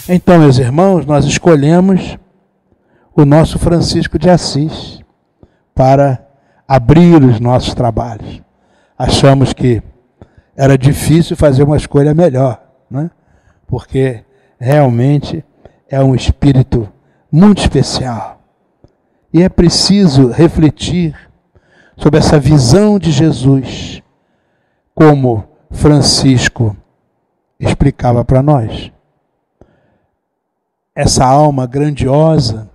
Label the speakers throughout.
Speaker 1: Então, meus irmãos, nós escolhemos o nosso Francisco de Assis para abrir os nossos trabalhos. Achamos que era difícil fazer uma escolha melhor, né? Porque realmente é um espírito muito especial. E é preciso refletir sobre essa visão de Jesus, como Francisco explicava para nós. Essa alma grandiosa,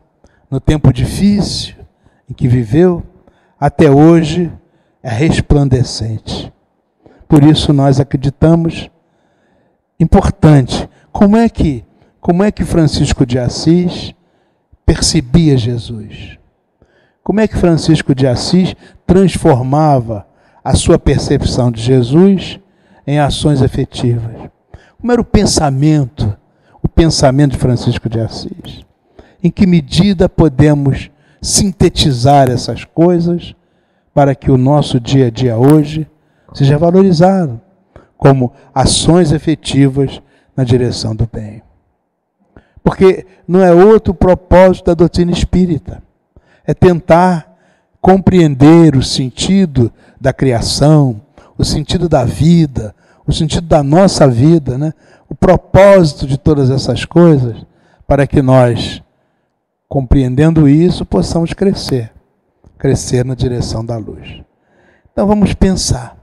Speaker 1: no tempo difícil em que viveu, até hoje é resplandecente. Por isso nós acreditamos, importante, como é que Francisco de Assis percebia Jesus? Como é que Francisco de Assis transformava a sua percepção de Jesus em ações efetivas? Como era o pensamento de Francisco de Assis? Em que medida podemos sintetizar essas coisas para que o nosso dia a dia hoje seja valorizado como ações efetivas na direção do bem? Porque não é outro propósito da doutrina espírita. É tentar compreender o sentido da criação, o sentido da vida, o sentido da nossa vida, né? O propósito de todas essas coisas, para que nós, compreendendo isso, possamos crescer na direção da luz. Então vamos pensar.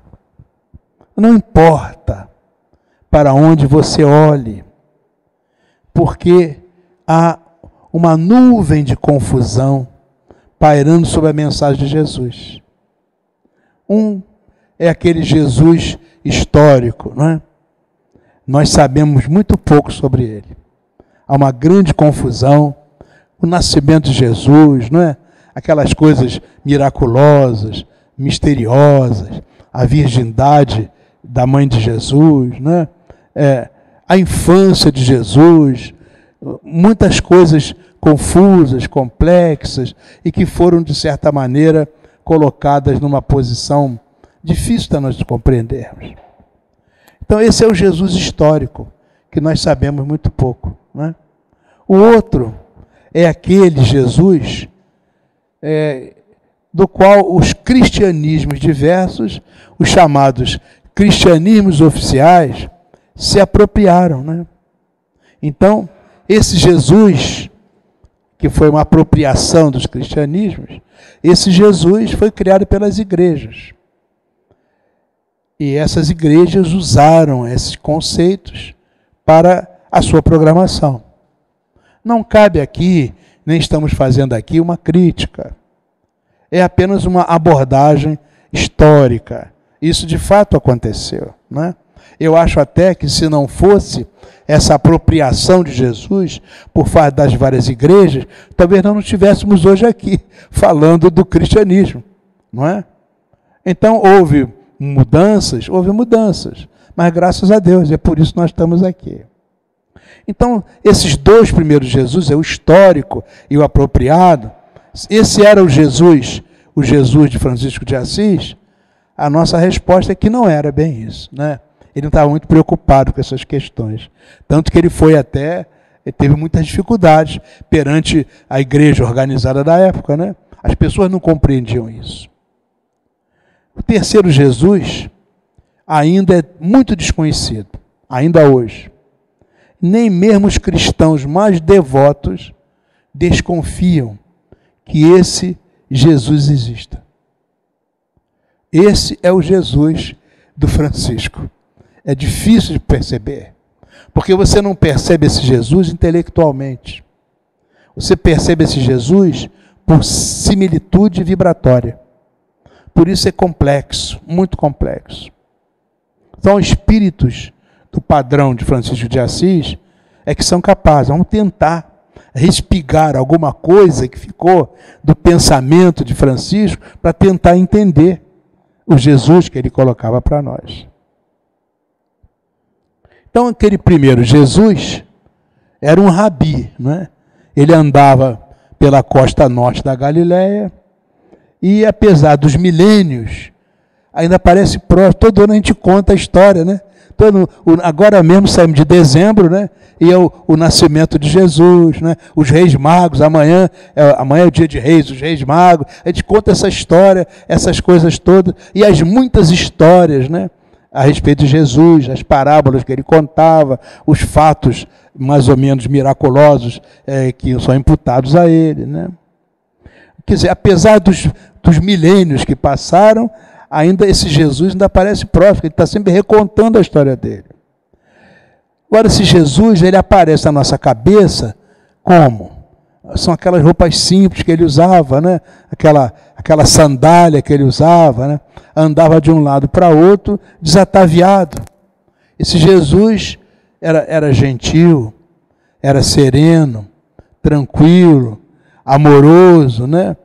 Speaker 1: Não importa para onde você olhe, porque há uma nuvem de confusão pairando sobre a mensagem de Jesus. Um é aquele Jesus histórico, não é? Nós sabemos muito pouco sobre ele. Há uma grande confusão. O nascimento de Jesus, não é? Aquelas coisas miraculosas, misteriosas, a virgindade da mãe de Jesus, não é? A infância de Jesus, muitas coisas confusas, complexas, e que foram, de certa maneira, colocadas numa posição difícil de nós compreendermos. Então, esse é o Jesus histórico, que nós sabemos muito pouco, né? O outro é aquele Jesus do qual os cristianismos diversos, os chamados cristianismos oficiais, se apropriaram, né? Então, esse Jesus, que foi uma apropriação dos cristianismos, esse Jesus foi criado pelas igrejas. E essas igrejas usaram esses conceitos para a sua programação. Não cabe aqui, nem estamos fazendo aqui, uma crítica. É apenas uma abordagem histórica. Isso de fato aconteceu, né? Eu acho até que se não fosse essa apropriação de Jesus por parte das várias igrejas, talvez nós não estivéssemos hoje aqui falando do cristianismo, não é? Então houve mudanças, mas graças a Deus, é por isso que nós estamos aqui. Então, esses dois primeiros Jesus, o histórico e o apropriado, esse era o Jesus de Francisco de Assis. A nossa resposta é que não era bem isso, né? Ele não estava muito preocupado com essas questões. Tanto que ele teve muitas dificuldades perante a igreja organizada da época, né? As pessoas não compreendiam isso. O terceiro Jesus ainda é muito desconhecido, ainda hoje. Nem mesmo os cristãos mais devotos desconfiam que esse Jesus exista. Esse é o Jesus do Francisco. É difícil de perceber, porque você não percebe esse Jesus intelectualmente. Você percebe esse Jesus por similitude vibratória. Por isso é complexo, muito complexo. São espíritos do padrão de Francisco de Assis que são capazes, vamos tentar respigar alguma coisa que ficou do pensamento de Francisco para tentar entender o Jesus que ele colocava para nós. Então, aquele primeiro Jesus era um rabi, não é? Ele andava pela costa norte da Galileia e, apesar dos milênios, ainda parece próximo. Todo ano a gente conta a história, né? Agora mesmo saímos de dezembro, né? e é o nascimento de Jesus, né? Os reis magos, amanhã é o dia de reis, os reis magos, a gente conta essa história, essas coisas todas, e as muitas histórias, né? A respeito de Jesus, as parábolas que ele contava, os fatos mais ou menos miraculosos que são imputados a ele, né? Quer dizer, apesar dos milênios que passaram, ainda esse Jesus ainda parece próximo, ele está sempre recontando a história dele. Agora, esse Jesus, ele aparece na nossa cabeça como? São aquelas roupas simples que ele usava, né? Aquela sandália que ele usava, né? Andava de um lado para outro, desataviado. Esse Jesus era gentil, era sereno, tranquilo, amoroso, né?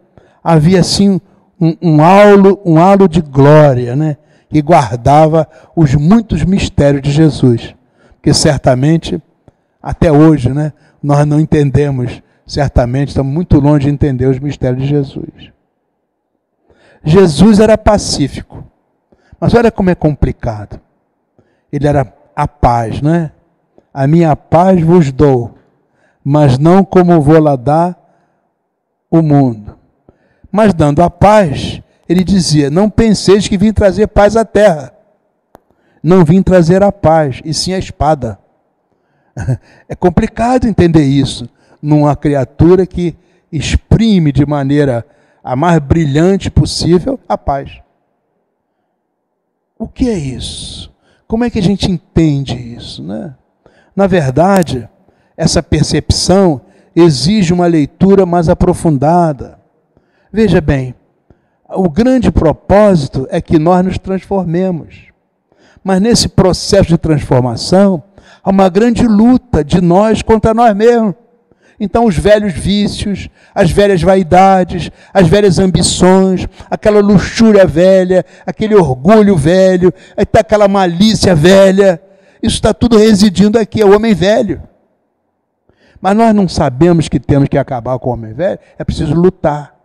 Speaker 1: Havia assim um halo de glória, né? Que guardava os muitos mistérios de Jesus. Porque certamente, até hoje, né? Nós não entendemos, certamente, estamos muito longe de entender os mistérios de Jesus. Jesus era pacífico, mas olha como é complicado. Ele era a paz, né? A minha paz vos dou, mas não como vou lá dar o mundo. Mas dando a paz, ele dizia, não penseis que vim trazer paz à terra. Não vim trazer a paz, e sim a espada. É complicado entender isso numa criatura que exprime de maneira a mais brilhante possível a paz. O que é isso? Como é que a gente entende isso, né? Na verdade, essa percepção exige uma leitura mais aprofundada. Veja bem, o grande propósito é que nós nos transformemos. Mas nesse processo de transformação, há uma grande luta de nós contra nós mesmos. Então, os velhos vícios, as velhas vaidades, as velhas ambições, aquela luxúria velha, aquele orgulho velho, até aquela malícia velha, isso está tudo residindo aqui, é o homem velho. Mas nós não sabemos que temos que acabar com o homem velho, é preciso lutar.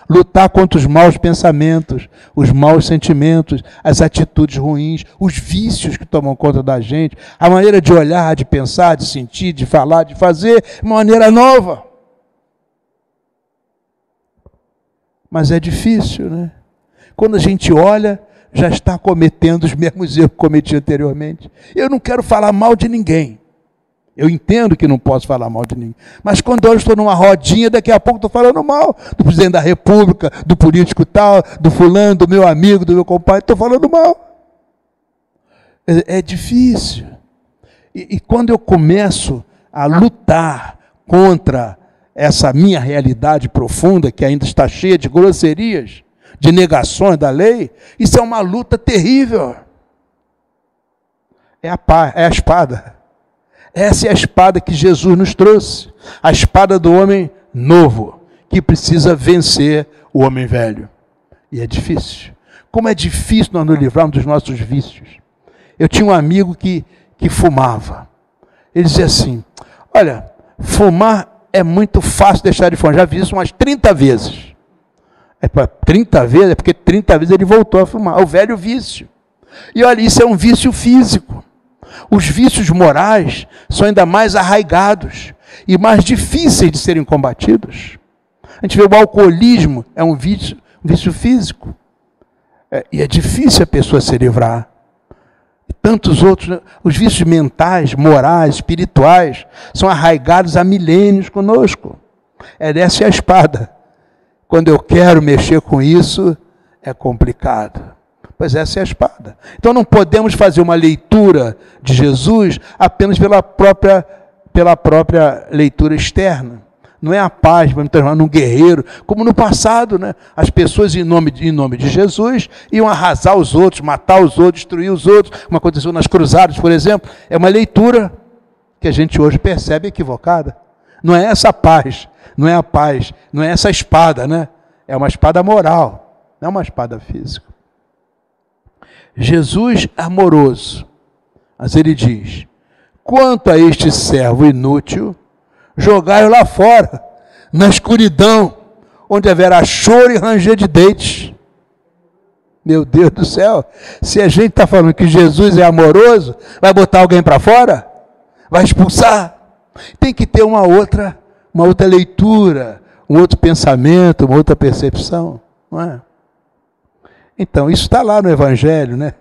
Speaker 1: Lutar contra os maus pensamentos, os maus sentimentos, as atitudes ruins, os vícios que tomam conta da gente, a maneira de olhar, de pensar, de sentir, de falar, de fazer, de uma maneira nova. Mas é difícil, né? Quando a gente olha, já está cometendo os mesmos erros que cometi anteriormente. Eu não quero falar mal de ninguém. Eu entendo que não posso falar mal de ninguém. Mas quando eu estou numa rodinha, daqui a pouco estou falando mal do presidente da República, do político tal, do fulano, do meu amigo, do meu compadre, estou falando mal. É difícil. E quando eu começo a lutar contra essa minha realidade profunda, que ainda está cheia de grosserias, de negações da lei, isso é uma luta terrível. É a espada. Essa é a espada que Jesus nos trouxe, a espada do homem novo, que precisa vencer o homem velho. E é difícil. Como é difícil nós nos livrarmos dos nossos vícios. Eu tinha um amigo que fumava. Ele dizia assim, olha, fumar é muito fácil deixar de fumar. Já vi isso umas 30 vezes. 30 vezes? É porque 30 vezes ele voltou a fumar. É o velho vício. E olha, isso é um vício físico. Os vícios morais são ainda mais arraigados e mais difíceis de serem combatidos. A gente vê o alcoolismo, é um vício físico. E é difícil a pessoa se livrar. E tantos outros, né? Os vícios mentais, morais, espirituais, são arraigados há milênios conosco. Essa é a espada. Quando eu quero mexer com isso, é complicado. Pois essa é a espada. Então não podemos fazer uma leitura de Jesus apenas pela própria leitura externa. Não é a paz, vamos transformar num guerreiro, como no passado, né? As pessoas em nome de Jesus iam arrasar os outros, matar os outros, destruir os outros, como aconteceu nas cruzadas, por exemplo. É uma leitura que a gente hoje percebe equivocada. Não é essa paz, não é a paz, não é essa espada, né? É uma espada moral, não é uma espada física. Jesus amoroso, mas ele diz, quanto a este servo inútil, jogai-o lá fora, na escuridão, onde haverá choro e ranger de dentes. Meu Deus do céu, se a gente está falando que Jesus é amoroso, vai botar alguém para fora? Vai expulsar? Tem que ter uma outra leitura, um outro pensamento, uma outra percepção, não é? Então, isso está lá no Evangelho, né?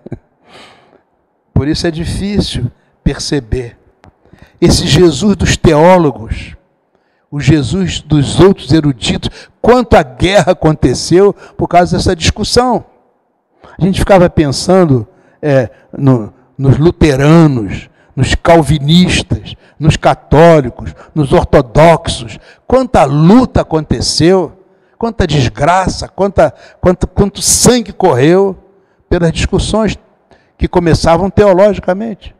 Speaker 1: Por isso é difícil perceber. Esse Jesus dos teólogos, o Jesus dos outros eruditos, quanto a guerra aconteceu por causa dessa discussão. A gente ficava pensando nos luteranos, nos calvinistas, nos católicos, nos ortodoxos, quanta luta aconteceu, quanta desgraça, quanto sangue correu pelas discussões que começavam teologicamente.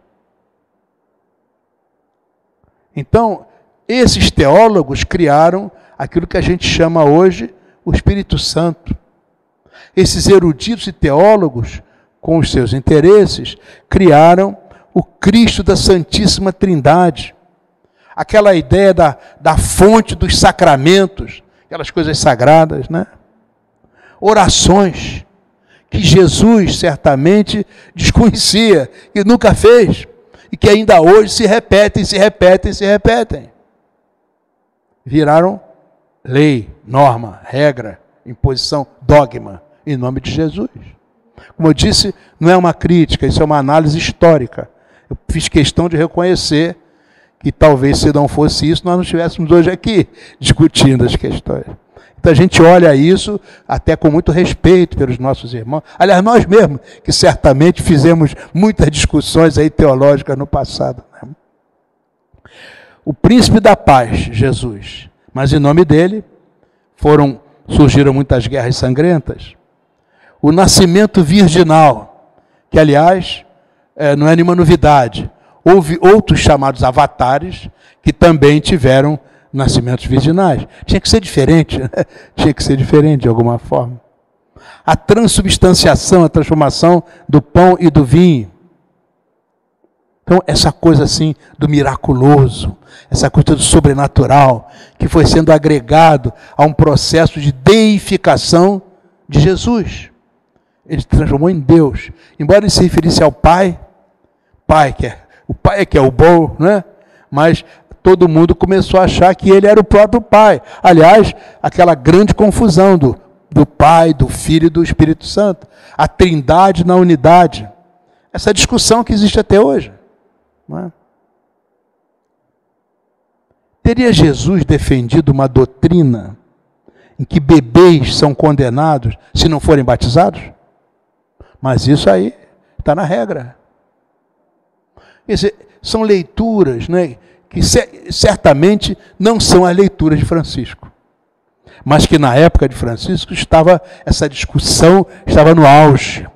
Speaker 1: Então, esses teólogos criaram aquilo que a gente chama hoje o Espírito Santo. Esses eruditos e teólogos, com os seus interesses, criaram o Cristo da Santíssima Trindade. Aquela ideia da fonte dos sacramentos, aquelas coisas sagradas, né? Orações que Jesus certamente desconhecia, que nunca fez, e que ainda hoje se repetem, se repetem, se repetem. Viraram lei, norma, regra, imposição, dogma, em nome de Jesus. Como eu disse, não é uma crítica, isso é uma análise histórica. Eu fiz questão de reconhecer que talvez se não fosse isso, nós não estivéssemos hoje aqui discutindo as questões. Então a gente olha isso até com muito respeito pelos nossos irmãos. Aliás, nós mesmos, que certamente fizemos muitas discussões aí teológicas no passado. O príncipe da paz, Jesus, mas em nome dele surgiram muitas guerras sangrentas. O nascimento virginal, que aliás não é nenhuma novidade. Houve outros chamados avatares que também tiveram nascimentos virginais. Tinha que ser diferente, né? Tinha que ser diferente de alguma forma. A transubstanciação, a transformação do pão e do vinho. Então, essa coisa assim do miraculoso, essa coisa do sobrenatural, que foi sendo agregado a um processo de deificação de Jesus. Ele se transformou em Deus. Embora ele se referisse ao Pai, o Pai é que é o bom, né? Mas todo mundo começou a achar que ele era o próprio Pai. Aliás, aquela grande confusão do Pai, do Filho e do Espírito Santo. A trindade na unidade. Essa discussão que existe até hoje. Não é? Teria Jesus defendido uma doutrina em que bebês são condenados se não forem batizados? Mas isso aí está na regra. Quer dizer, são leituras, né, que certamente não são as leituras de Francisco, mas que na época de Francisco essa discussão estava no auge.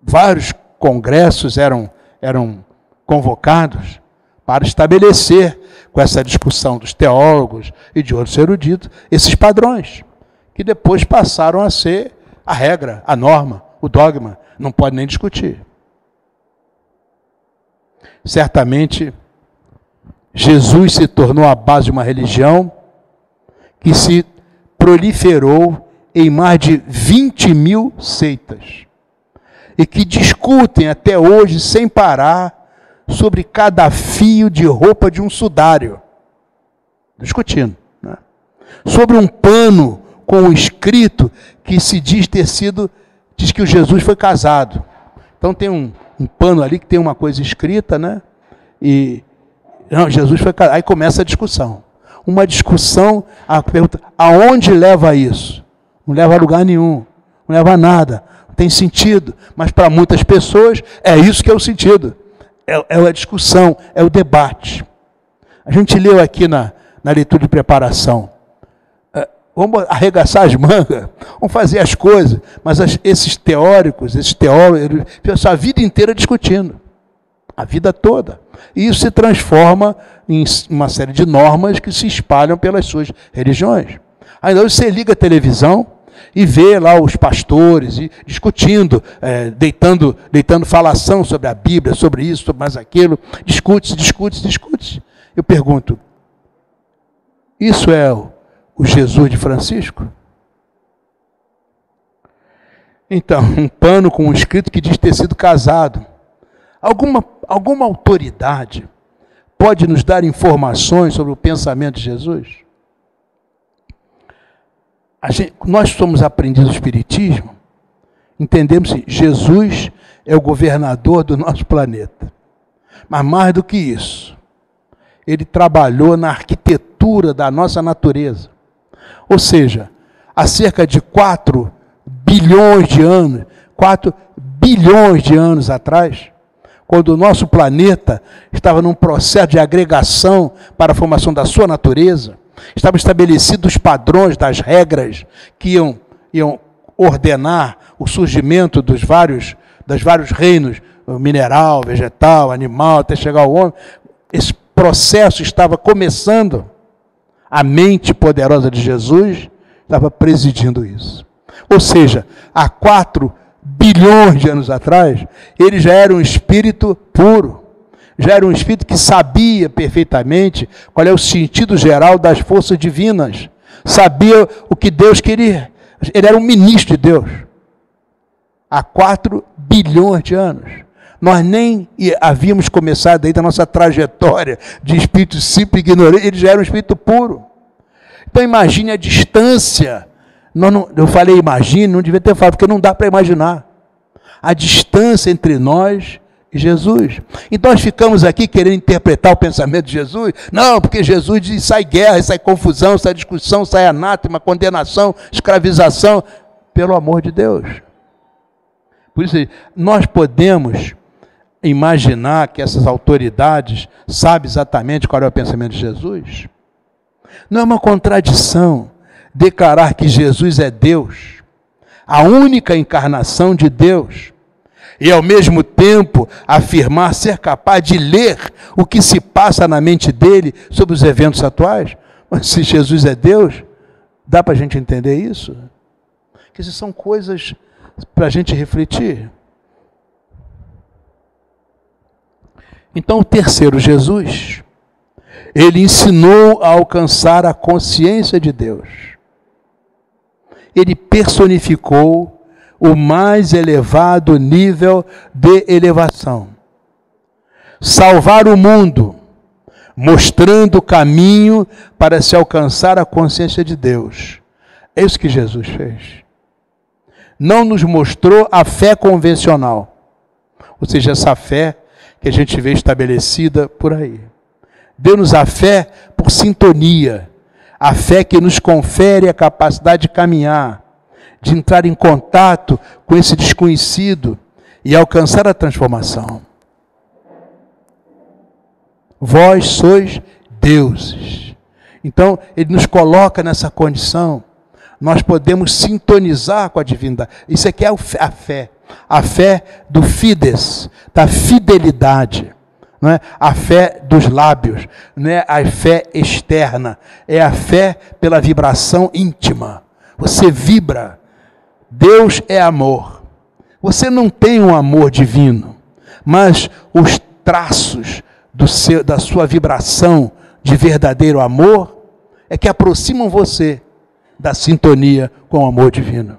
Speaker 1: Vários congressos eram convocados para estabelecer, com essa discussão dos teólogos e de outros eruditos, esses padrões, que depois passaram a ser a regra, a norma, o dogma, não pode nem discutir. Certamente, Jesus se tornou a base de uma religião que se proliferou em mais de 20 mil seitas e que discutem até hoje sem parar sobre cada fio de roupa de um sudário. Discutindo, né? Sobre um pano com um escrito que se diz que o Jesus foi casado. Então tem um pano ali que tem uma coisa escrita, né? E não, Jesus foi casado. Aí começa a discussão. Uma discussão, a pergunta, aonde leva isso? Não leva a lugar nenhum, não leva a nada, não tem sentido. Mas para muitas pessoas é isso que é o sentido. É a discussão, é o debate. A gente leu aqui na leitura de preparação. Vamos arregaçar as mangas, vamos fazer as coisas, mas esses teóricos, esses teólogos, passam a vida inteira discutindo, a vida toda. E isso se transforma em uma série de normas que se espalham pelas suas religiões. Aí você liga a televisão e vê lá os pastores discutindo, deitando falação sobre a Bíblia, sobre isso, sobre mais aquilo, discute. Eu pergunto, isso é o Jesus de Francisco? Então, um pano com um escrito que diz ter sido casado. Alguma autoridade pode nos dar informações sobre o pensamento de Jesus? Nós somos aprendidos do Espiritismo, entendemos que Jesus é o governador do nosso planeta. Mas mais do que isso, ele trabalhou na arquitetura da nossa natureza. Ou seja, há cerca de 4 bilhões de anos atrás, quando o nosso planeta estava num processo de agregação para a formação da sua natureza, estavam estabelecidos os padrões das regras que iam ordenar o surgimento dos vários reinos, mineral, vegetal, animal, até chegar ao homem. Esse processo estava começando. A mente poderosa de Jesus estava presidindo isso. Ou seja, há 4 bilhões de anos atrás, ele já era um espírito puro, já era um espírito que sabia perfeitamente qual é o sentido geral das forças divinas, sabia o que Deus queria, ele era um ministro de Deus. Há 4 bilhões de anos. Nós nem havíamos começado ainda a nossa trajetória de espírito simples e ignorante, ele já era um espírito puro. Então imagine a distância. Eu falei imagine, não devia ter falado, porque não dá para imaginar a distância entre nós e Jesus. Então nós ficamos aqui querendo interpretar o pensamento de Jesus. Não, porque Jesus diz, sai guerra, sai confusão, sai discussão, sai anátema, condenação, escravização. Pelo amor de Deus. Por isso, nós podemos imaginar que essas autoridades sabem exatamente qual é o pensamento de Jesus? Não é uma contradição declarar que Jesus é Deus, a única encarnação de Deus, e ao mesmo tempo afirmar ser capaz de ler o que se passa na mente dele sobre os eventos atuais? Mas se Jesus é Deus, dá para a gente entender isso? Que essas são coisas para a gente refletir. Então, o terceiro Jesus, ele ensinou a alcançar a consciência de Deus. Ele personificou o mais elevado nível de elevação. Salvar o mundo, mostrando o caminho para se alcançar a consciência de Deus. É isso que Jesus fez. Não nos mostrou a fé convencional, ou seja, essa fé que a gente vê estabelecida por aí. Deu-nos a fé por sintonia, a fé que nos confere a capacidade de caminhar, de entrar em contato com esse desconhecido e alcançar a transformação. Vós sois deuses. Então, ele nos coloca nessa condição. Nós podemos sintonizar com a divindade. Isso aqui é a fé do fides, da fidelidade. Não é? A fé dos lábios, não é a fé externa, é a fé pela vibração íntima. Você vibra. Deus é amor. Você não tem um amor divino, mas os traços da sua vibração de verdadeiro amor é que aproximam você da sintonia com o amor divino.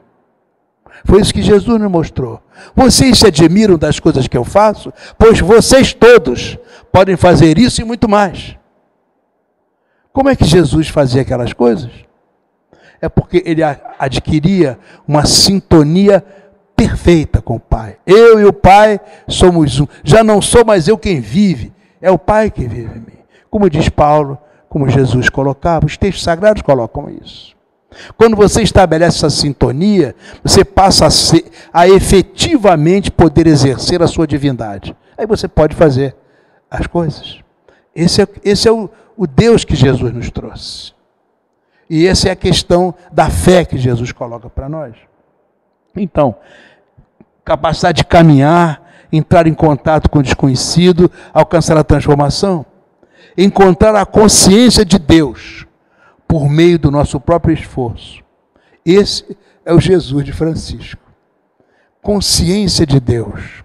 Speaker 1: Foi isso que Jesus nos mostrou. Vocês se admiram das coisas que eu faço? Pois vocês todos podem fazer isso e muito mais. Como é que Jesus fazia aquelas coisas? É porque ele adquiria uma sintonia perfeita com o Pai. Eu e o Pai somos um. Já não sou mais eu quem vive, é o Pai que vive em mim. Como diz Paulo, como Jesus colocava, os textos sagrados colocam isso. Quando você estabelece essa sintonia, você passa a efetivamente poder exercer a sua divindade. Aí você pode fazer as coisas. Esse é o Deus que Jesus nos trouxe. E essa é a questão da fé que Jesus coloca para nós. Então, capacidade de caminhar, entrar em contato com o desconhecido, alcançar a transformação, encontrar a consciência de Deus por meio do nosso próprio esforço. Esse é o Jesus de Francisco. Consciência de Deus.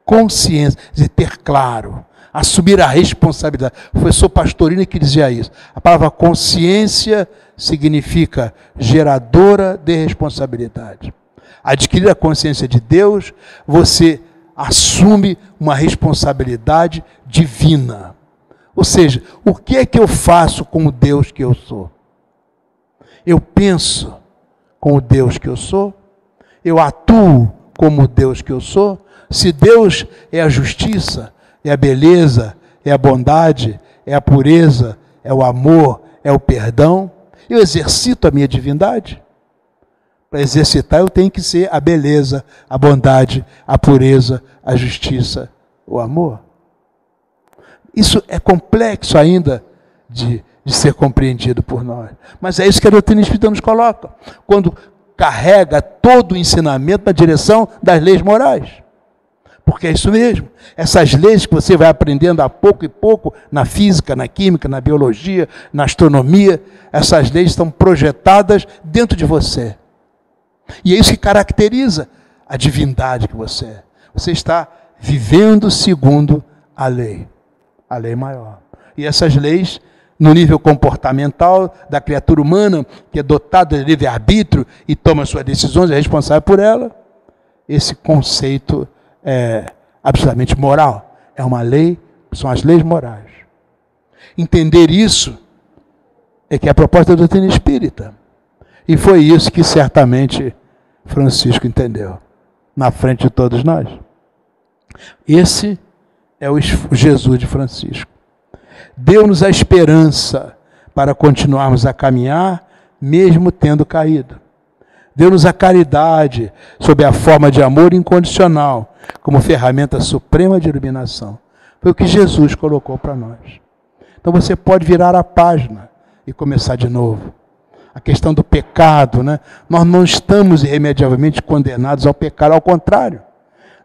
Speaker 1: Consciência, de ter claro, assumir a responsabilidade. O professor Pastorini que dizia isso. A palavra consciência significa geradora de responsabilidade. Adquirir a consciência de Deus, você assume uma responsabilidade divina. Ou seja, o que é que eu faço com o Deus que eu sou? Eu penso com o Deus que eu sou? Eu atuo como o Deus que eu sou? Se Deus é a justiça, é a beleza, é a bondade, é a pureza, é o amor, é o perdão, eu exercito a minha divindade? Para exercitar eu tenho que ser a beleza, a bondade, a pureza, a justiça, o amor. Isso é complexo ainda de ser compreendido por nós. Mas é isso que a doutrina espírita nos coloca, quando carrega todo o ensinamento na direção das leis morais. Porque é isso mesmo. Essas leis que você vai aprendendo a pouco e pouco, na física, na química, na biologia, na astronomia, essas leis estão projetadas dentro de você. E é isso que caracteriza a divindade que você é. Você está vivendo segundo a lei maior. E essas leis, no nível comportamental da criatura humana, que é dotada de livre-arbítrio e toma suas decisões, é responsável por ela, esse conceito é absolutamente moral. É uma lei, são as leis morais. Entender isso é que é a proposta da doutrina espírita. E foi isso que certamente Francisco entendeu, na frente de todos nós. Esse é o Jesus de Francisco. Deu-nos a esperança para continuarmos a caminhar, mesmo tendo caído. Deu-nos a caridade, sob a forma de amor incondicional, como ferramenta suprema de iluminação. Foi o que Jesus colocou para nós. Então você pode virar a página e começar de novo. A questão do pecado, né? Nós não estamos irremediavelmente condenados ao pecado, ao contrário.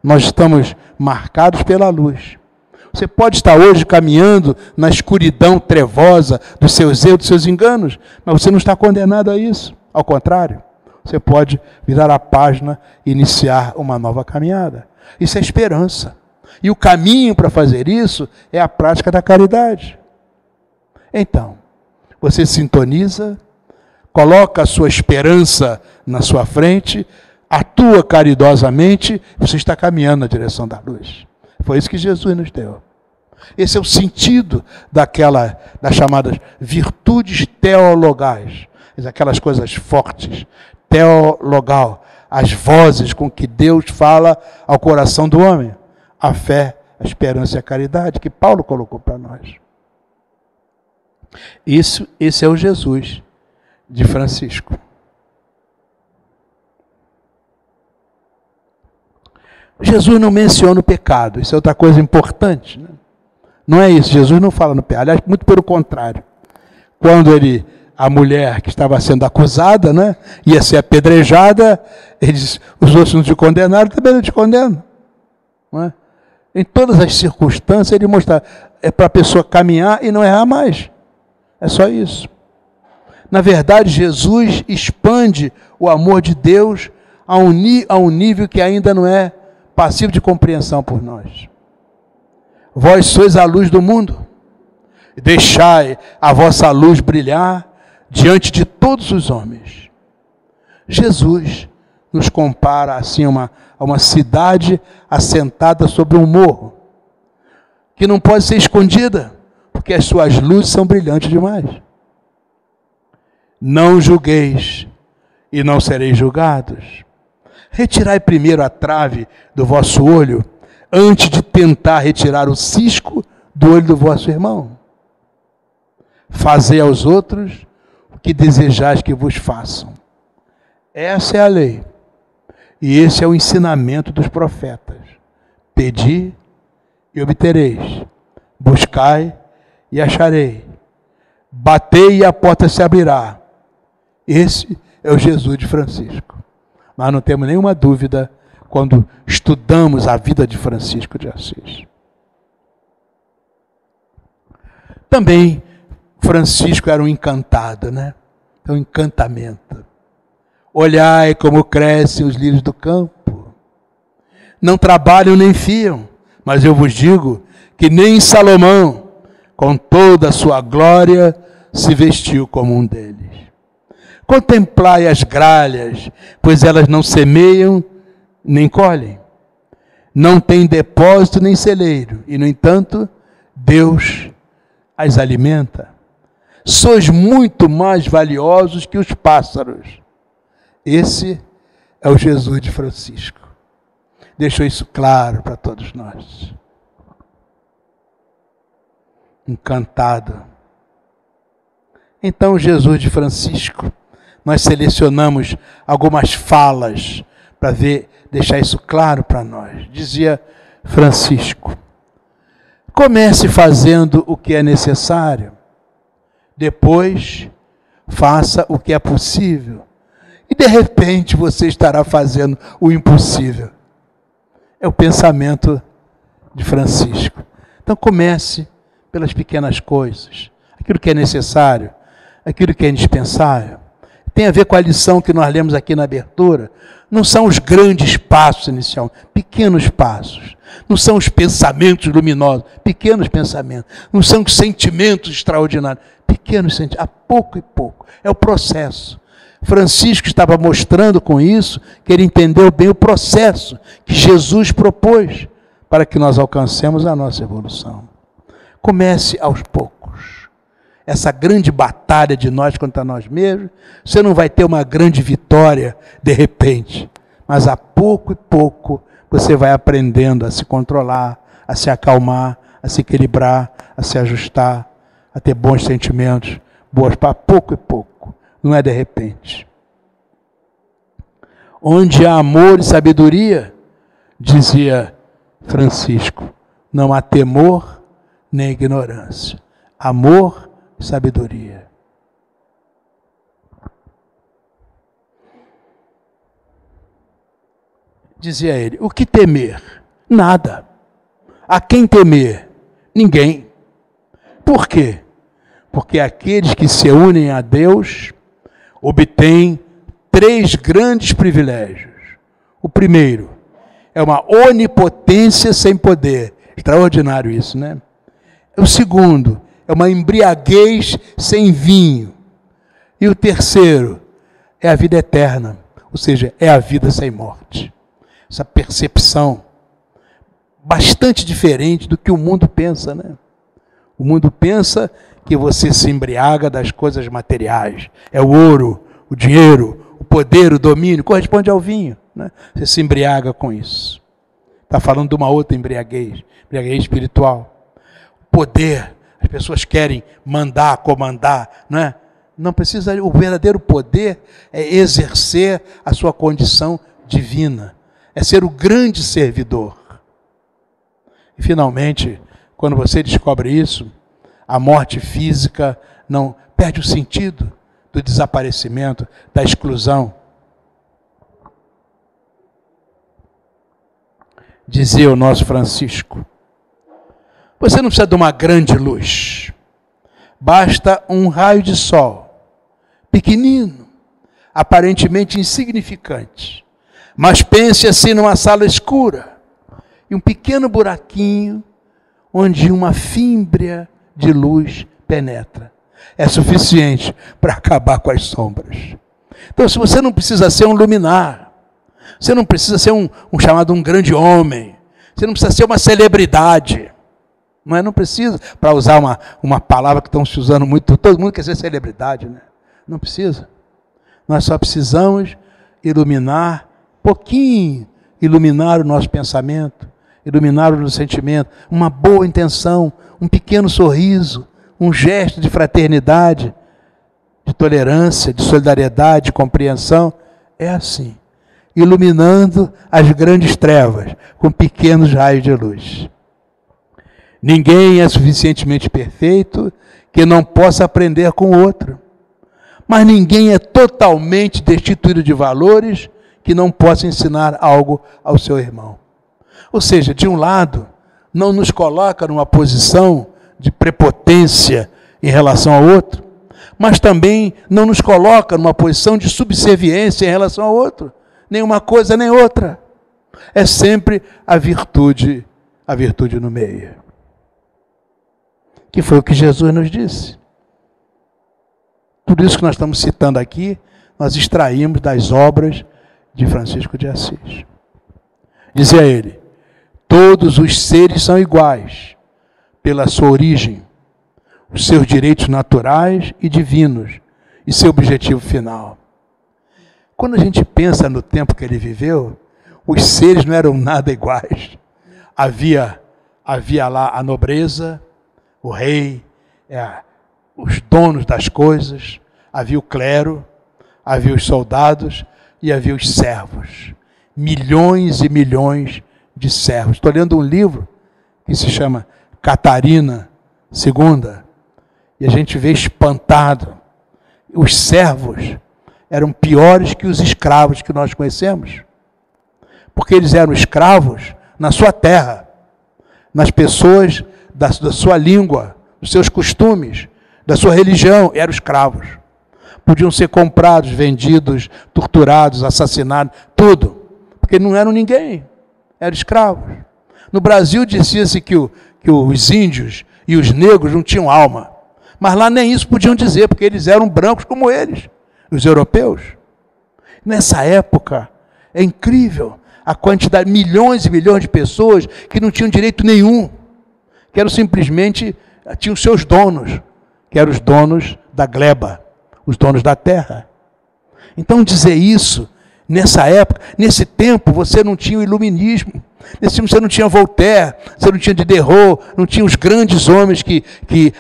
Speaker 1: Nós estamos marcados pela luz. Você pode estar hoje caminhando na escuridão trevosa dos seus erros, dos seus enganos, mas você não está condenado a isso. Ao contrário, você pode virar a página e iniciar uma nova caminhada. Isso é esperança. E o caminho para fazer isso é a prática da caridade. Então, você sintoniza, coloca a sua esperança na sua frente, atua caridosamente, você está caminhando na direção da luz. Foi isso que Jesus nos deu. Esse é o sentido das chamadas virtudes teologais, aquelas coisas fortes, teologal, as vozes com que Deus fala ao coração do homem. A fé, a esperança e a caridade, que Paulo colocou para nós. Esse é o Jesus de Francisco. Jesus não menciona o pecado, isso é outra coisa importante, né? Não é isso, Jesus não fala no pecado, aliás, muito pelo contrário. Quando a mulher que estava sendo acusada, né, ia ser apedrejada, os outros não te condenaram, também não te condenam. Não é? Em todas as circunstâncias, ele mostra, é para a pessoa caminhar e não errar mais. É só isso. Na verdade, Jesus expande o amor de Deus a um nível que ainda não é passivo de compreensão por nós. Vós sois a luz do mundo, deixai a vossa luz brilhar diante de todos os homens. Jesus nos compara assim a uma cidade assentada sobre um morro, que não pode ser escondida, porque as suas luzes são brilhantes demais. Não julgueis e não sereis julgados. Retirai primeiro a trave do vosso olho, antes de tentar retirar o cisco do olho do vosso irmão. Fazei aos outros o que desejais que vos façam. Essa é a lei. E esse é o ensinamento dos profetas. Pedi e obtereis. Buscai e acharei. Batei e a porta se abrirá. Esse é o Jesus de Francisco. Nós não temos nenhuma dúvida quando estudamos a vida de Francisco de Assis. Também Francisco era um encantado, né? É um encantamento. Olhai como crescem os lírios do campo. Não trabalham nem fiam, mas eu vos digo que nem Salomão, com toda a sua glória, se vestiu como um deles. Contemplai as gralhas, pois elas não semeiam nem colhem. Não têm depósito nem celeiro. E, no entanto, Deus as alimenta. Sois muito mais valiosos que os pássaros. Esse é o Jesus de Francisco. Deixou isso claro para todos nós. Encantado. Então, Jesus de Francisco, nós selecionamos algumas falas para deixar isso claro para nós. Dizia Francisco: comece fazendo o que é necessário, depois faça o que é possível, e de repente você estará fazendo o impossível. É o pensamento de Francisco. Então comece pelas pequenas coisas, aquilo que é necessário, aquilo que é indispensável. Tem a ver com a lição que nós lemos aqui na abertura. Não são os grandes passos iniciais, pequenos passos. Não são os pensamentos luminosos, pequenos pensamentos. Não são os sentimentos extraordinários, pequenos sentimentos, a pouco e pouco. É o processo. Francisco estava mostrando com isso que ele entendeu bem o processo que Jesus propôs para que nós alcancemos a nossa evolução. Comece aos poucos. Essa grande batalha de nós contra nós mesmos, você não vai ter uma grande vitória de repente, mas a pouco e pouco você vai aprendendo a se controlar, a se acalmar, a se equilibrar, a se ajustar, a ter bons sentimentos, boas para pouco e pouco, não é de repente. Onde há amor e sabedoria, dizia Francisco, não há temor nem ignorância. Amor e sabedoria. Dizia ele: o que temer? Nada. A quem temer? Ninguém. Por quê? Porque aqueles que se unem a Deus obtêm 3 grandes privilégios. O primeiro é uma onipotência sem poder. Extraordinário isso, né? O segundo é uma embriaguez sem vinho. E o terceiro é a vida eterna, ou seja, é a vida sem morte. Essa percepção bastante diferente do que o mundo pensa, né? O mundo pensa que você se embriaga das coisas materiais. É o ouro, o dinheiro, o poder, o domínio, corresponde ao vinho, né? Você se embriaga com isso. Está falando de uma outra embriaguez, embriaguez espiritual. Poder, as pessoas querem mandar, comandar, né? Não precisa, o verdadeiro poder é exercer a sua condição divina, é ser o grande servidor. E finalmente, quando você descobre isso, a morte física não perde o sentido do desaparecimento, da exclusão. Dizia o nosso Francisco: você não precisa de uma grande luz, basta um raio de sol, pequenino, aparentemente insignificante, mas pense assim numa sala escura, e um pequeno buraquinho onde uma fímbria de luz penetra. É suficiente para acabar com as sombras. Então, se você não precisa ser um luminar, você não precisa ser um chamado um grande homem, você não precisa ser uma celebridade, não precisa, para usar uma palavra que estão se usando muito, todo mundo quer ser celebridade, né? Não precisa. Nós só precisamos iluminar, pouquinho, iluminar o nosso pensamento, iluminar o nosso sentimento, uma boa intenção, um pequeno sorriso, um gesto de fraternidade, de tolerância, de solidariedade, de compreensão. É assim, iluminando as grandes trevas com pequenos raios de luz. Ninguém é suficientemente perfeito que não possa aprender com o outro. Mas ninguém é totalmente destituído de valores que não possa ensinar algo ao seu irmão. Ou seja, de um lado, não nos coloca numa posição de prepotência em relação ao outro, mas também não nos coloca numa posição de subserviência em relação ao outro. Nem uma coisa nem outra. É sempre a virtude no meio. Que foi o que Jesus nos disse. Tudo isso que nós estamos citando aqui, nós extraímos das obras de Francisco de Assis. Dizia ele: todos os seres são iguais pela sua origem. os seus direitos naturais e divinos e seu objetivo final. Quando a gente pensa no tempo que ele viveu, os seres não eram nada iguais. Havia lá a nobreza, o rei, os donos das coisas, havia o clero, havia os soldados e havia os servos. Milhões e milhões de servos. Estou lendo um livro que se chama Catarina II, e a gente vê espantado. Os servos eram piores que os escravos que nós conhecemos, porque eles eram escravos na sua terra, nas pessoas da sua língua, dos seus costumes, da sua religião, eram escravos. Podiam ser comprados, vendidos, torturados, assassinados, tudo, porque não eram ninguém, eram escravos. No Brasil dizia-se que os índios e os negros não tinham alma, mas lá nem isso podiam dizer, porque eles eram brancos como eles, os europeus. Nessa época, é incrível a quantidade, milhões e milhões de pessoas que não tinham direito nenhum, que eram simplesmente, tinham seus donos, que eram os donos da gleba, os donos da terra. Então dizer isso, nessa época, nesse tempo, você não tinha o iluminismo, nesse tempo você não tinha Voltaire, você não tinha Diderot, não tinha os grandes homens que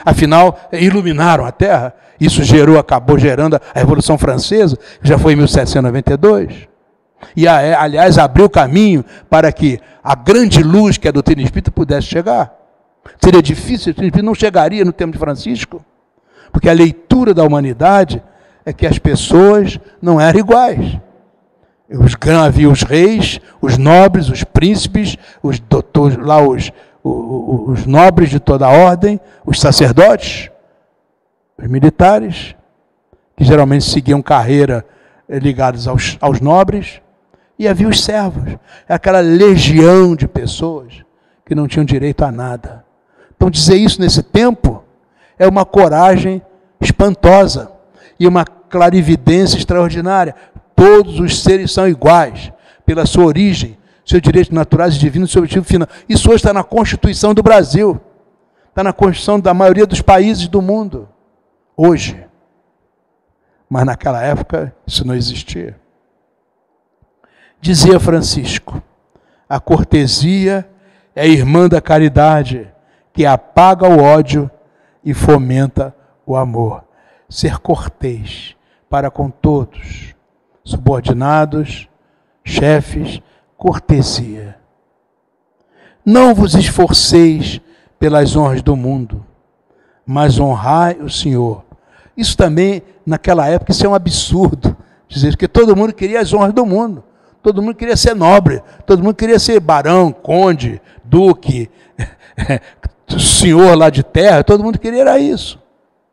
Speaker 1: afinal, iluminaram a terra. Isso acabou gerando a Revolução Francesa, que já foi em 1792. E, aliás, abriu caminho para que a grande luz que é a doutrina espírita pudesse chegar. Seria difícil, a doutrina espírita não chegaria no tempo de Francisco, porque a leitura da humanidade é que as pessoas não eram iguais. Havia os reis, os nobres, os príncipes, os doutores, lá os nobres de toda a ordem, os sacerdotes, os militares, que geralmente seguiam carreira ligados aos nobres, e havia os servos, aquela legião de pessoas que não tinham direito a nada. Então dizer isso nesse tempo é uma coragem espantosa e uma clarividência extraordinária. Todos os seres são iguais, pela sua origem, seus direitos naturais e divinos, seu objetivo final. Isso hoje está na Constituição do Brasil, está na Constituição da maioria dos países do mundo, hoje. Mas naquela época isso não existia. Dizia Francisco, a cortesia é irmã da caridade, que apaga o ódio e fomenta o amor. Ser cortês para com todos, subordinados, chefes, cortesia. Não vos esforceis pelas honras do mundo, mas honrai o Senhor. Isso também, naquela época, isso é um absurdo. Dizer que todo mundo queria as honras do mundo. Todo mundo queria ser nobre. Todo mundo queria ser barão, conde, duque, senhor lá de terra. Todo mundo queria era isso.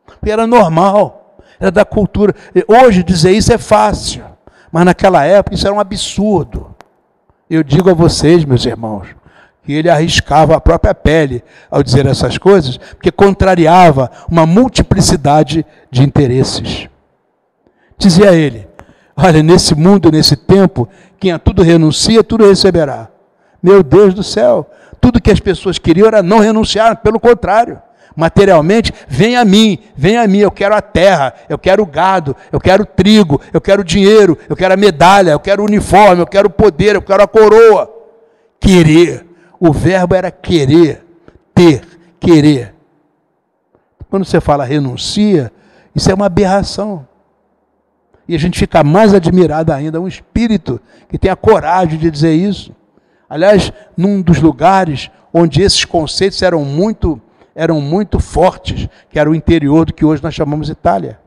Speaker 1: Porque era normal. Era da cultura. Hoje dizer isso é fácil. Mas naquela época isso era um absurdo. Eu digo a vocês, meus irmãos, que ele arriscava a própria pele ao dizer essas coisas, porque contrariava uma multiplicidade de interesses. Dizia ele, olha, nesse mundo, nesse tempo, quem a tudo renuncia, tudo receberá. Meu Deus do céu, tudo que as pessoas queriam era não renunciar, pelo contrário. Materialmente, vem a mim, eu quero a terra, eu quero o gado, eu quero o trigo, eu quero o dinheiro, eu quero a medalha, eu quero o uniforme, eu quero o poder, eu quero a coroa. Querer. O verbo era querer, ter, querer. Quando você fala renuncia, isso é uma aberração. E a gente fica mais admirado ainda, um espírito que tem a coragem de dizer isso. Aliás, num dos lugares onde esses conceitos eram muito fortes, que era o interior do que hoje nós chamamos Itália.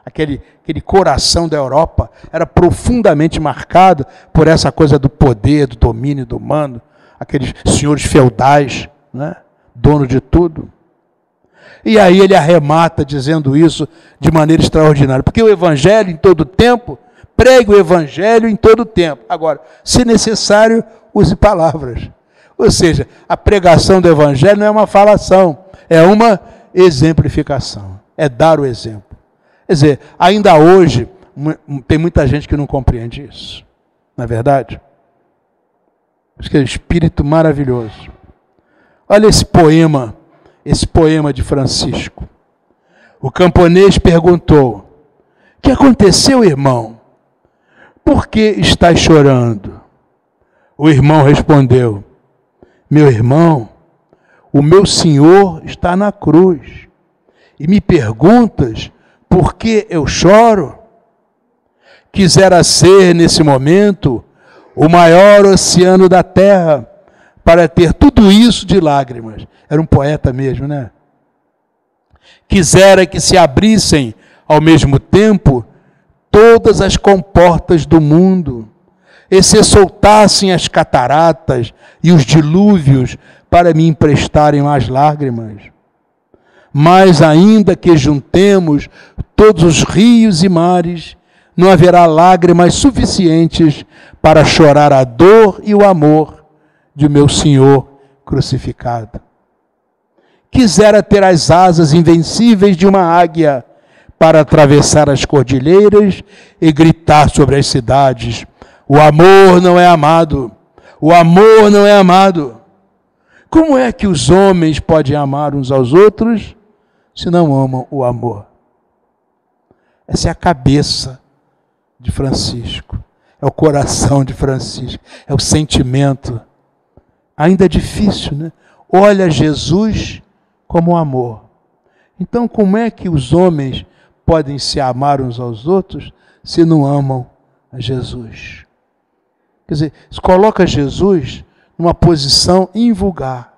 Speaker 1: Aquele coração da Europa era profundamente marcado por essa coisa do poder, do domínio, do mando, aqueles senhores feudais, né? Dono de tudo. E aí ele arremata dizendo isso de maneira extraordinária, porque o Evangelho em todo tempo, pregue o Evangelho em todo tempo. Agora, se necessário, use palavras. Ou seja, a pregação do Evangelho não é uma falação, é uma exemplificação, é dar o exemplo. Quer dizer, ainda hoje, tem muita gente que não compreende isso, não é verdade? Isso que é um espírito maravilhoso. Olha esse poema esse poema de Francisco. O camponês perguntou: "O que aconteceu, irmão? Por que estás chorando?" O irmão respondeu: "Meu irmão, o meu Senhor está na cruz. E me perguntas por que eu choro? Quisera ser, nesse momento, o maior oceano da terra, para ter tudo isso de lágrimas." Era um poeta mesmo, né? "Quisera que se abrissem, ao mesmo tempo, todas as comportas do mundo, e se soltassem as cataratas e os dilúvios para me emprestarem as lágrimas. Mas ainda que juntemos todos os rios e mares, não haverá lágrimas suficientes para chorar a dor e o amor de meu Senhor crucificado. Quisera ter as asas invencíveis de uma águia para atravessar as cordilheiras e gritar sobre as cidades: o amor não é amado, o amor não é amado. Como é que os homens podem amar uns aos outros se não amam o amor?" Essa é a cabeça de Francisco, é o coração de Francisco, é o sentimento. Ainda é difícil, né? Olha Jesus como amor. Então, como é que os homens podem se amar uns aos outros se não amam a Jesus? Quer dizer, se coloca Jesus numa posição invulgar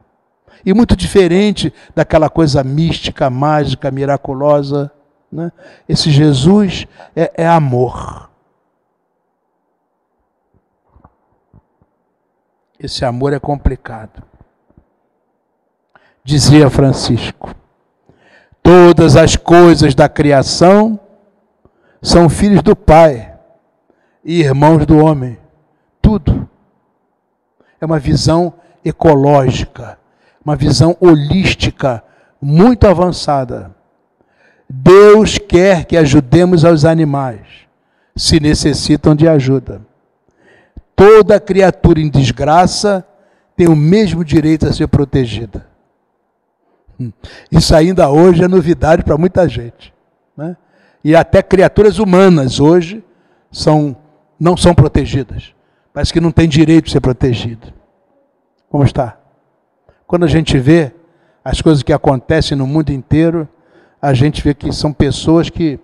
Speaker 1: e muito diferente daquela coisa mística, mágica, miraculosa, né? Esse Jesus é amor. Esse amor é complicado. Dizia Francisco: todas as coisas da criação são filhos do Pai e irmãos do homem. Tudo. É uma visão ecológica, uma visão holística muito avançada. Deus quer que ajudemos aos animais, se necessitam de ajuda. Toda criatura em desgraça tem o mesmo direito a ser protegida. Isso ainda hoje é novidade para muita gente, né? E até criaturas humanas hoje não são protegidas. Parece que não tem direito de ser protegido. Como está? Quando a gente vê as coisas que acontecem no mundo inteiro, a gente vê que são pessoas que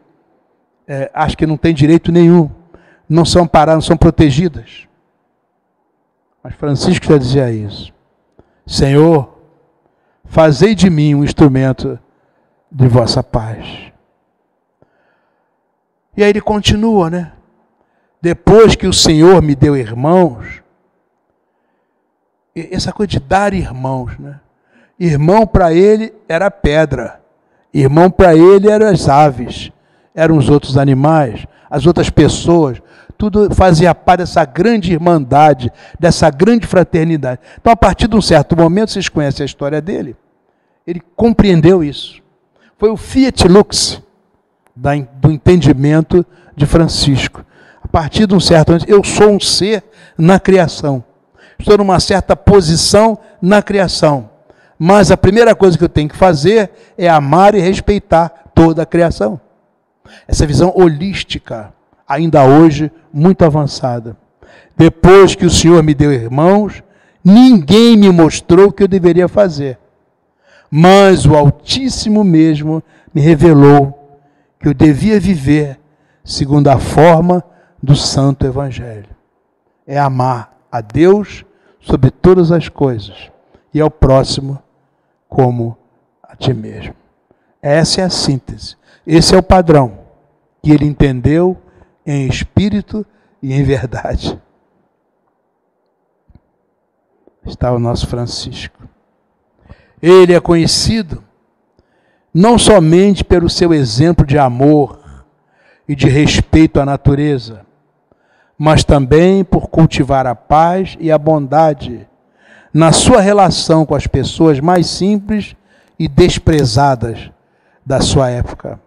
Speaker 1: acham que não têm direito nenhum, não são amparadas, não são protegidas. Mas Francisco já dizia isso: Senhor, fazei de mim um instrumento de vossa paz. E aí ele continua, né? Depois que o Senhor me deu irmãos, essa coisa de dar irmãos, né? Irmão para ele era pedra, irmão para ele eram as aves, eram os outros animais, as outras pessoas, tudo fazia parte dessa grande irmandade, dessa grande fraternidade. Então, a partir de um certo momento, vocês conhecem a história dele, ele compreendeu isso. Foi o fiat lux do entendimento de Francisco. A partir de um certo momento, eu sou um ser na criação. Estou numa certa posição na criação. Mas a primeira coisa que eu tenho que fazer é amar e respeitar toda a criação. Essa visão holística, ainda hoje, muito avançada. Depois que o Senhor me deu irmãos, ninguém me mostrou o que eu deveria fazer. Mas o Altíssimo mesmo me revelou que eu devia viver segundo a forma do Santo Evangelho. É amar a Deus sobre todas as coisas e ao próximo como a ti mesmo. Essa é a síntese. Esse é o padrão que ele entendeu em espírito e em verdade. Está o nosso Francisco. Ele é conhecido não somente pelo seu exemplo de amor e de respeito à natureza, mas também por cultivar a paz e a bondade na sua relação com as pessoas mais simples e desprezadas da sua época.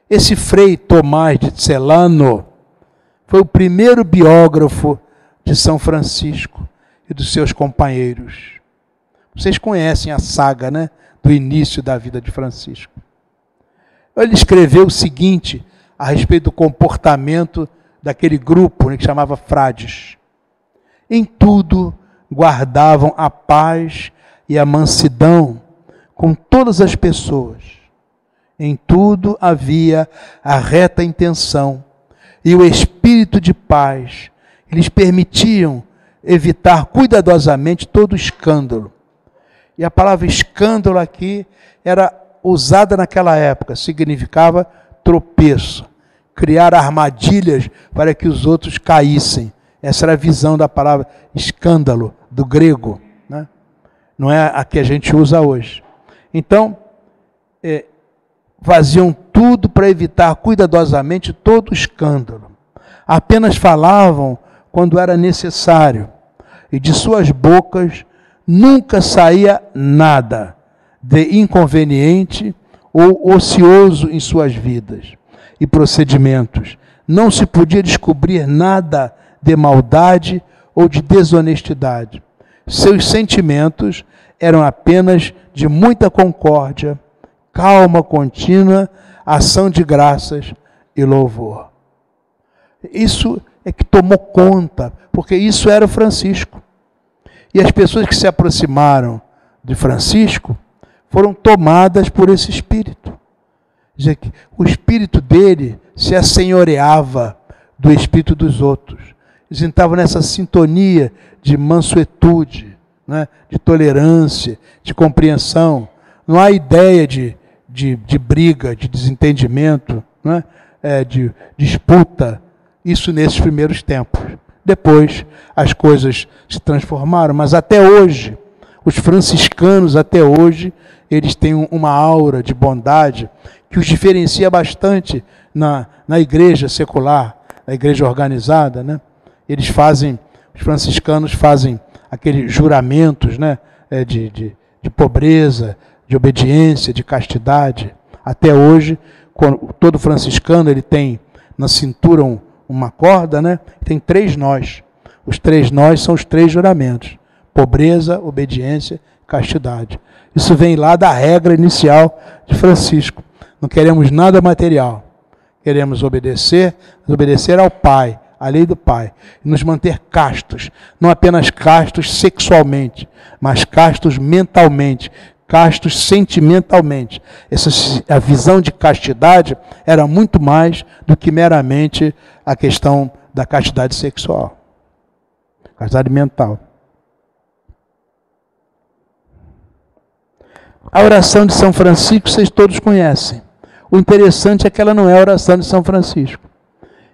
Speaker 1: Esse Frei Tomás de Celano foi o primeiro biógrafo de São Francisco e dos seus companheiros. Vocês conhecem a saga, né, do início da vida de Francisco. Ele escreveu o seguinte a respeito do comportamento daquele grupo, né, que chamava frades. Em tudo guardavam a paz e a mansidão com todas as pessoas. Em tudo havia a reta intenção e o espírito de paz. Eles permitiam evitar cuidadosamente todo escândalo. E a palavra escândalo aqui era usada naquela época, significava tropeço, criar armadilhas para que os outros caíssem. Essa era a visão da palavra escândalo, do grego, né? Não é a que a gente usa hoje. Então, faziam tudo para evitar cuidadosamente todo escândalo. Apenas falavam quando era necessário, e de suas bocas nunca saía nada de inconveniente ou ocioso em suas vidas e procedimentos. Não se podia descobrir nada de maldade ou de desonestidade. Seus sentimentos eram apenas de muita concórdia, calma contínua, ação de graças e louvor. Isso é que tomou conta, porque isso era o Francisco. E as pessoas que se aproximaram de Francisco foram tomadas por esse espírito. Quer dizer, o espírito dele se assenhoreava do espírito dos outros. Eles estavam nessa sintonia de mansuetude, né? De tolerância, de compreensão. Não há ideia de briga, de desentendimento, né? De disputa. Isso nesses primeiros tempos. Depois as coisas se transformaram, mas até hoje, os franciscanos até hoje, eles têm uma aura de bondade que os diferencia bastante na igreja secular, na igreja organizada, né? Os franciscanos fazem aqueles juramentos, né? De pobreza, de obediência, de castidade. Até hoje, todo franciscano ele tem na cintura uma corda, né? Tem 3 nós. Os 3 nós são os 3 juramentos: pobreza, obediência, castidade. Isso vem lá da regra inicial de Francisco. Não queremos nada material. Queremos obedecer ao Pai, à lei do Pai, e nos manter castos, não apenas castos sexualmente, mas castos mentalmente, castos sentimentalmente. A visão de castidade era muito mais do que meramente a questão da castidade sexual, castidade mental. A oração de São Francisco vocês todos conhecem. O interessante é que ela não é a oração de São Francisco.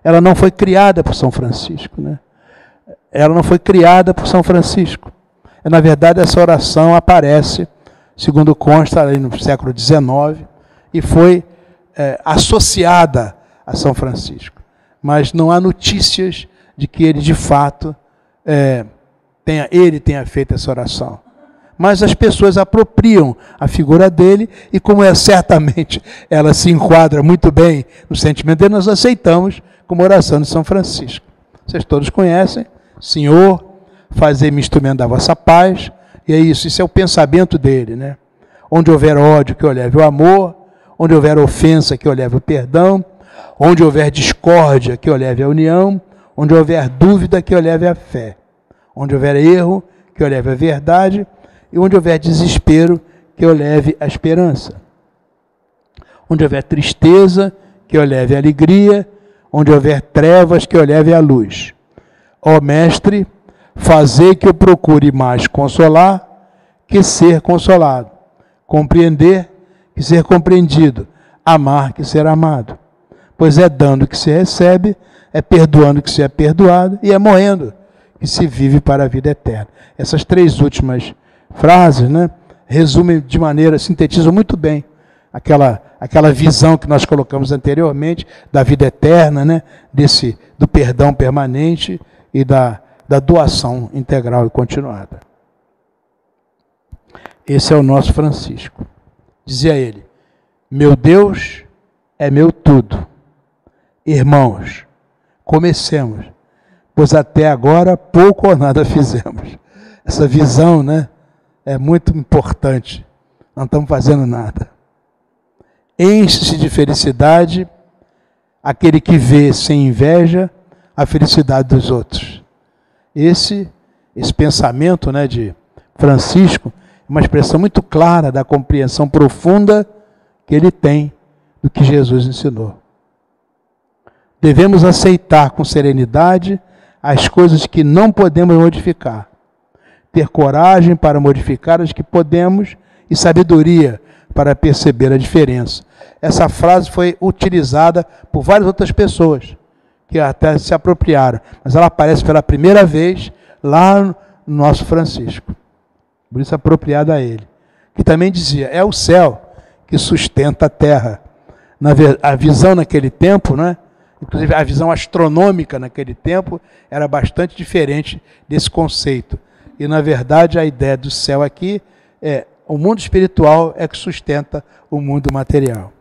Speaker 1: Ela não foi criada por São Francisco, né? Ela não foi criada por São Francisco. Na verdade, essa oração aparece, segundo consta, ali no século XIX, e foi associada a São Francisco. Mas não há notícias de que ele, de fato, tenha feito essa oração. Mas as pessoas apropriam a figura dele, e como certamente ela se enquadra muito bem no sentimento dele, nós aceitamos como oração de São Francisco. Vocês todos conhecem: Senhor, fazei-me instrumento da vossa paz. E é isso é o pensamento dele, né? Onde houver ódio, que eu leve o amor; onde houver ofensa, que eu leve o perdão; onde houver discórdia, que eu leve a união; onde houver dúvida, que eu leve a fé; onde houver erro, que eu leve a verdade; e onde houver desespero, que eu leve a esperança; onde houver tristeza, que eu leve a alegria; onde houver trevas, que eu leve a luz. Ó Mestre, fazei que eu procure mais consolar que ser consolado, compreender que ser compreendido, amar que ser amado. Pois é dando que se recebe, é perdoando que se é perdoado, e é morrendo que se vive para a vida eterna. Essas 3 últimas frases, né, resumem de maneira, sintetizam muito bem aquela visão que nós colocamos anteriormente da vida eterna, né, do perdão permanente e da doação integral e continuada. Esse é o nosso Francisco. Dizia ele: meu Deus é meu tudo. Irmãos, comecemos, pois até agora pouco ou nada fizemos. Essa visão, né, é muito importante. Não estamos fazendo nada. Enche-se de felicidade aquele que vê sem inveja a felicidade dos outros. Esse pensamento, né, de Francisco é uma expressão muito clara da compreensão profunda que ele tem do que Jesus ensinou. Devemos aceitar com serenidade as coisas que não podemos modificar, ter coragem para modificar as que podemos e sabedoria para perceber a diferença. Essa frase foi utilizada por várias outras pessoas que até se apropriaram, mas ela aparece pela primeira vez lá no nosso Francisco, por isso apropriada a ele, que também dizia, é o céu que sustenta a terra. A visão naquele tempo, né? Inclusive a visão astronômica naquele tempo era bastante diferente desse conceito. E na verdade a ideia do céu aqui é o mundo espiritual é que sustenta o mundo material.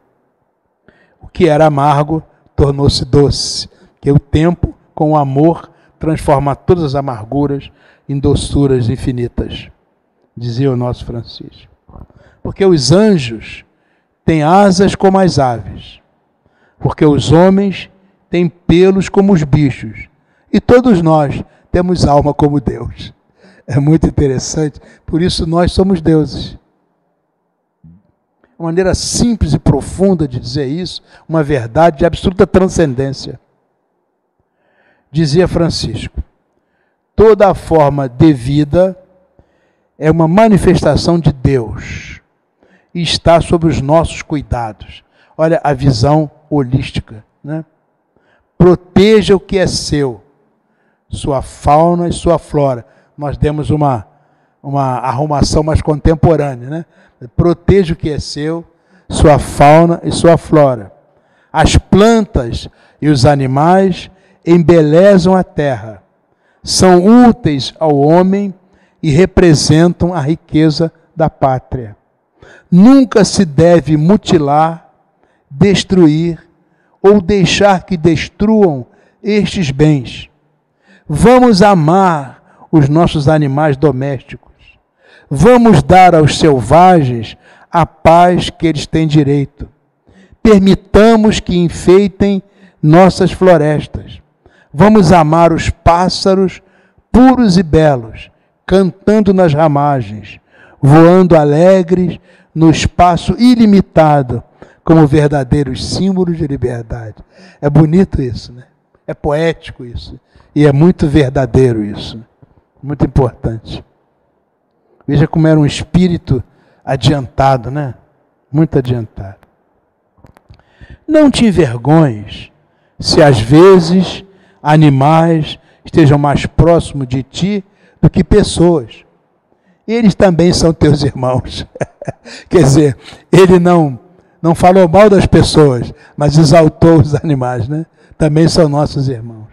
Speaker 1: O que era amargo tornou-se doce, que o tempo com o amor transforma todas as amarguras em doçuras infinitas, dizia o nosso Francisco. Porque os anjos têm asas como as aves, porque os homens têm pelos como os bichos, e todos nós temos alma como Deus. É muito interessante, por isso nós somos deuses. Uma maneira simples e profunda de dizer isso, uma verdade de absoluta transcendência. Dizia Francisco, toda a forma de vida é uma manifestação de Deus e está sob os nossos cuidados. Olha a visão holística, né? Proteja o que é seu, sua fauna e sua flora. Nós demos uma arrumação mais contemporânea, né? Proteja o que é seu, sua fauna e sua flora. As plantas e os animais embelezam a terra, são úteis ao homem e representam a riqueza da pátria. Nunca se deve mutilar, destruir ou deixar que destruam estes bens. Vamos amar os nossos animais domésticos. Vamos dar aos selvagens a paz que eles têm direito. Permitamos que enfeitem nossas florestas. Vamos amar os pássaros puros e belos, cantando nas ramagens, voando alegres no espaço ilimitado, como verdadeiros símbolos de liberdade. É bonito isso, né? É poético isso. E é muito verdadeiro isso. Muito importante. Veja como era um espírito adiantado, né? Muito adiantado. Não te envergonhes se às vezes animais estejam mais próximos de ti do que pessoas. Eles também são teus irmãos. Quer dizer, ele não falou mal das pessoas, mas exaltou os animais, né? Também são nossos irmãos.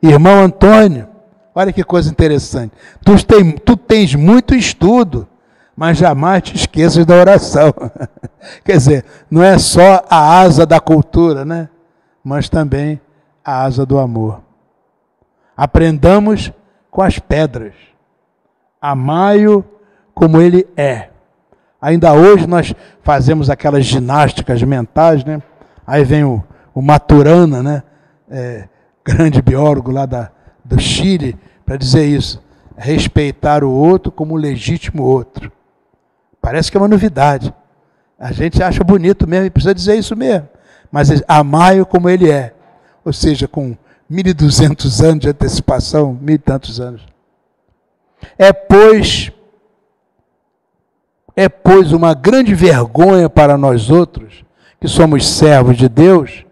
Speaker 1: Irmão Antônio, olha que coisa interessante. Tu tens muito estudo, mas jamais te esqueças da oração. Quer dizer, não é só a asa da cultura, né? Mas também a asa do amor. Aprendamos com as pedras. Amai-o como ele é. Ainda hoje nós fazemos aquelas ginásticas mentais, né? Aí vem o Maturana, né? Grande biólogo lá do Chile, para dizer isso. Respeitar o outro como o legítimo outro. Parece que é uma novidade. A gente acha bonito mesmo e precisa dizer isso mesmo. Mas amai-o como ele é. Ou seja, com 1.200 anos de antecipação, 1.000 e tantos anos. Pois, uma grande vergonha para nós outros, que somos servos de Deus,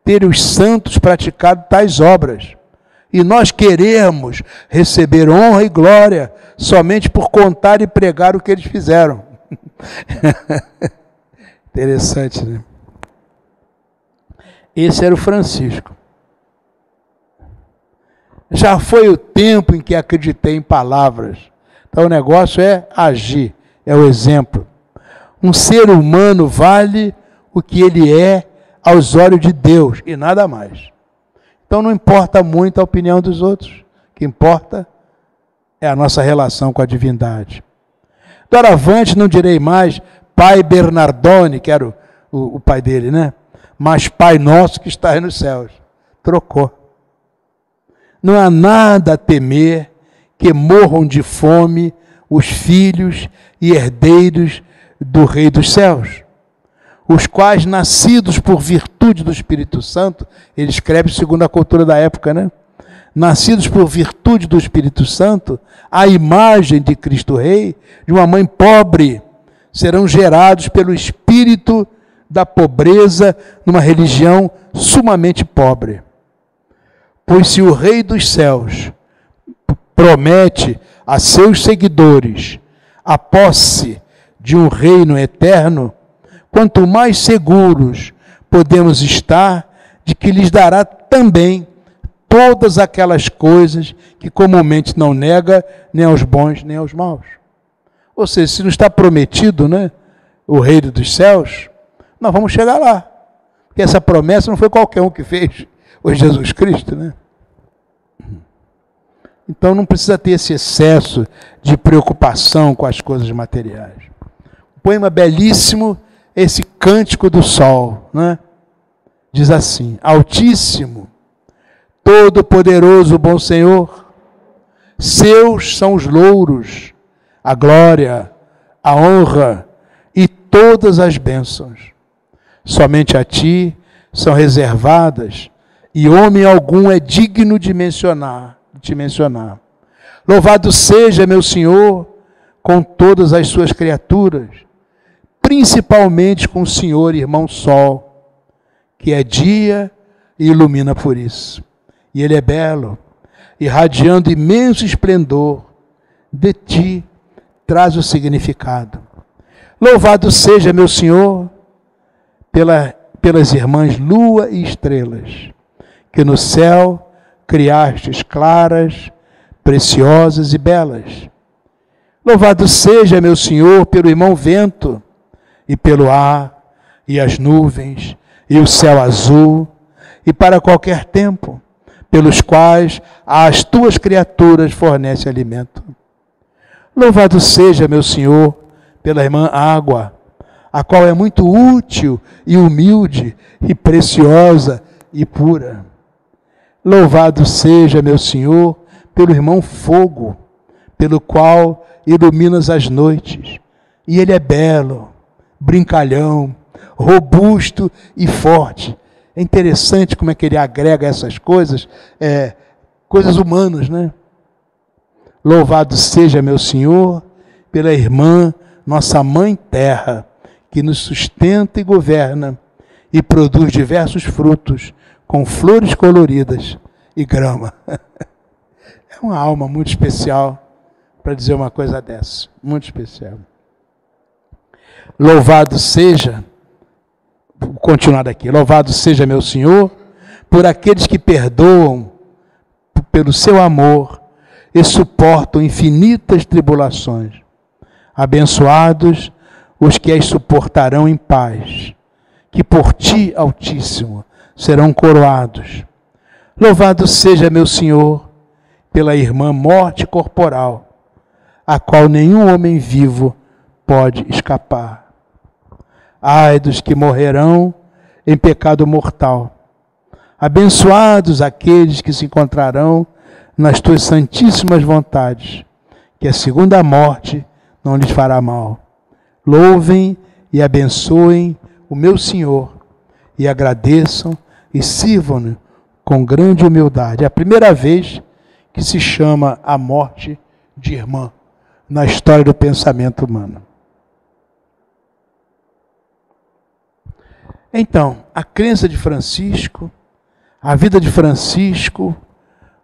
Speaker 1: ter os santos praticado tais obras. E nós queremos receber honra e glória somente por contar e pregar o que eles fizeram. Interessante, né? Esse era o Francisco. Já foi o tempo em que acreditei em palavras. Então o negócio é agir, é o exemplo. Um ser humano vale o que ele é aos olhos de Deus e nada mais. Então não importa muito a opinião dos outros. O que importa é a nossa relação com a divindade. Doravante não direi mais Pai Bernardone, que era o pai dele, né? Mas Pai Nosso que está aí nos céus. Trocou. Não há nada a temer que morram de fome os filhos e herdeiros do Rei dos Céus, os quais, nascidos por virtude do Espírito Santo, ele escreve segundo a cultura da época, né? Nascidos por virtude do Espírito Santo, à imagem de Cristo Rei, de uma mãe pobre, serão gerados pelo espírito da pobreza numa religião sumamente pobre. Pois se o Rei dos Céus promete a seus seguidores a posse de um reino eterno, quanto mais seguros podemos estar de que lhes dará também todas aquelas coisas que comumente não nega nem aos bons nem aos maus. Ou seja, se não está prometido, né, o reino dos céus, nós vamos chegar lá. Porque essa promessa não foi qualquer um que fez, foi Jesus Cristo, né? Então não precisa ter esse excesso de preocupação com as coisas materiais. Um poema belíssimo, esse Cântico do Sol, né? Diz assim: Altíssimo, Todo-Poderoso, bom Senhor, seus são os louros, a glória, a honra e todas as bênçãos. Somente a ti são reservadas, e homem algum é digno de te mencionar. Louvado seja, meu Senhor, com todas as suas criaturas, principalmente com o Senhor, irmão Sol, que é dia e ilumina por isso. E ele é belo, irradiando imenso esplendor, de ti traz o significado. Louvado seja, meu Senhor, pelas irmãs lua e estrelas, que no céu criastes claras, preciosas e belas. Louvado seja, meu Senhor, pelo irmão vento, e pelo ar, e as nuvens, e o céu azul, e para qualquer tempo, pelos quais as tuas criaturas fornecem alimento. Louvado seja, meu Senhor, pela irmã água, a qual é muito útil e humilde e preciosa e pura. Louvado seja, meu Senhor, pelo irmão fogo, pelo qual iluminas as noites. E ele é belo, brincalhão, robusto e forte. É interessante como é que ele agrega essas coisas, coisas humanas, né? Louvado seja, meu Senhor, pela irmã, nossa mãe terra, que nos sustenta e governa, e produz diversos frutos, com flores coloridas e grama. É uma alma muito especial para dizer uma coisa dessa, muito especial. Louvado seja, vou continuar daqui, louvado seja, meu Senhor, por aqueles que perdoam pelo seu amor e suportam infinitas tribulações. Abençoados os que as suportarão em paz, que por ti, Altíssimo, serão coroados. Louvado seja, meu Senhor, pela irmã morte corporal, a qual nenhum homem vivo pode escapar. Ai dos que morrerão em pecado mortal. Abençoados aqueles que se encontrarão nas tuas santíssimas vontades, que a segunda morte não lhes fará mal. Louvem e abençoem o meu Senhor, e agradeçam e sirvam-no com grande humildade. É a primeira vez que se chama a morte de irmã na história do pensamento humano. Então, a crença de Francisco, a vida de Francisco,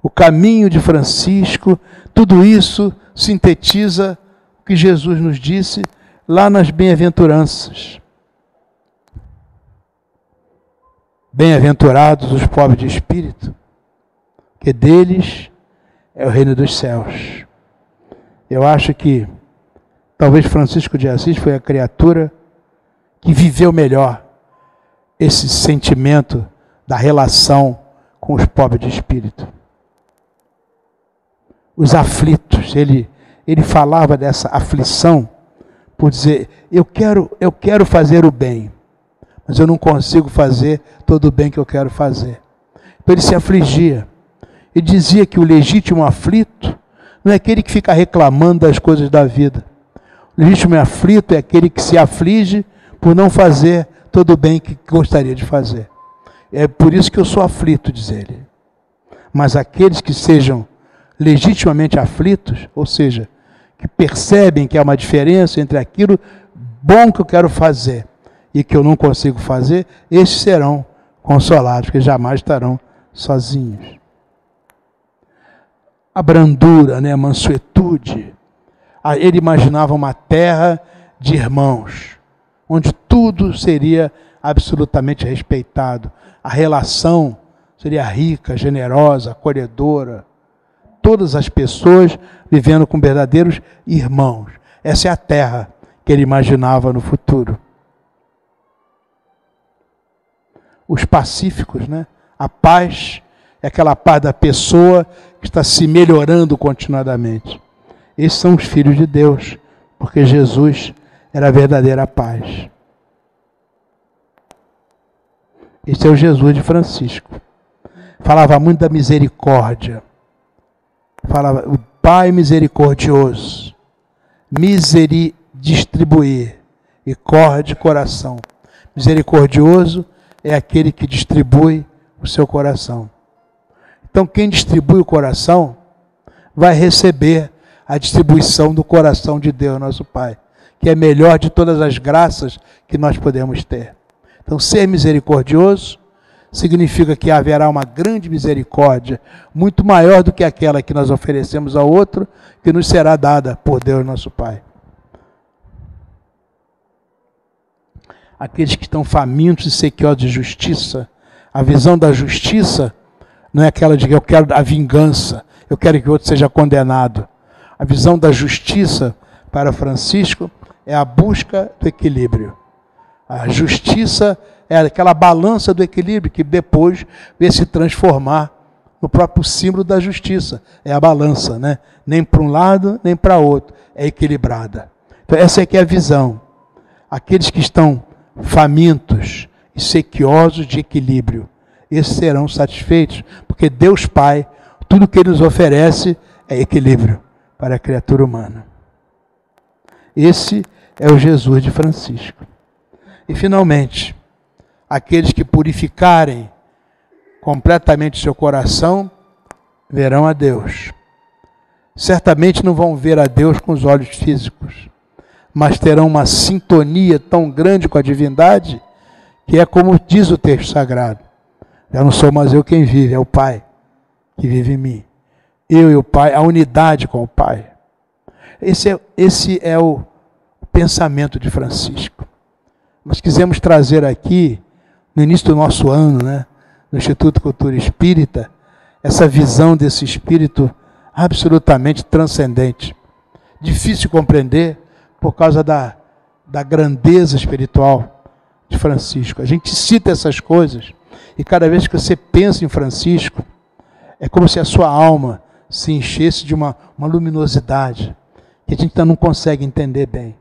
Speaker 1: o caminho de Francisco, tudo isso sintetiza o que Jesus nos disse lá nas bem-aventuranças. Bem-aventurados os pobres de espírito, que deles é o reino dos céus. Eu acho que talvez Francisco de Assis foi a criatura que viveu melhor esse sentimento da relação com os pobres de espírito. os aflitos. Ele falava dessa aflição por dizer, eu quero fazer o bem, mas eu não consigo fazer todo o bem que eu quero fazer. Então ele se afligia. E dizia que o legítimo aflito não é aquele que fica reclamando das coisas da vida. O legítimo aflito é aquele que se aflige por não fazer todo o bem que gostaria de fazer. É por isso que eu sou aflito, diz ele. Mas aqueles que sejam legitimamente aflitos, ou seja, que percebem que há uma diferença entre aquilo bom que eu quero fazer e que eu não consigo fazer, esses serão consolados, porque jamais estarão sozinhos. A brandura, né, a mansuetude. Ele imaginava uma terra de irmãos, onde tudo seria absolutamente respeitado. A relação seria rica, generosa, acolhedora. Todas as pessoas vivendo com verdadeiros irmãos. Essa é a terra que ele imaginava no futuro. Os pacíficos, né? A paz é aquela paz da pessoa que está se melhorando continuadamente. Esses são os filhos de Deus, porque Jesus era a verdadeira paz. Esse é o Jesus de Francisco. Falava muito da misericórdia. Falava, o Pai misericordioso, distribuir, e corde coração. Misericordioso é aquele que distribui o seu coração. Então, quem distribui o coração vai receber a distribuição do coração de Deus, nosso Pai, que é melhor de todas as graças que nós podemos ter. Então, ser misericordioso significa que haverá uma grande misericórdia, muito maior do que aquela que nós oferecemos ao outro, que nos será dada por Deus, nosso Pai. Aqueles que estão famintos e sequiosos de justiça, a visão da justiça não é aquela de que eu quero a vingança, eu quero que o outro seja condenado. A visão da justiça para Francisco é a busca do equilíbrio. A justiça é aquela balança do equilíbrio que depois vai se transformar no próprio símbolo da justiça. É a balança, né? Nem para um lado, nem para outro. É equilibrada. Então essa é que é a visão. Aqueles que estão famintos e sequiosos de equilíbrio, esses serão satisfeitos, porque Deus Pai, tudo que Ele nos oferece é equilíbrio para a criatura humana. Esse é o Jesus de Francisco. E finalmente, aqueles que purificarem completamente seu coração, verão a Deus. Certamente não vão ver a Deus com os olhos físicos, mas terão uma sintonia tão grande com a divindade, que é como diz o texto sagrado. Já não sou mais eu quem vive, é o Pai que vive em mim. Eu e o Pai, a unidade com o Pai. Esse é o pensamento de Francisco. Nós quisemos trazer aqui, no início do nosso ano, né, no Instituto Cultura Espírita, essa visão desse espírito absolutamente transcendente. Difícil de compreender por causa da grandeza espiritual de Francisco. A gente cita essas coisas e cada vez que você pensa em Francisco, é como se a sua alma se enchesse de uma luminosidade que a gente ainda não consegue entender bem.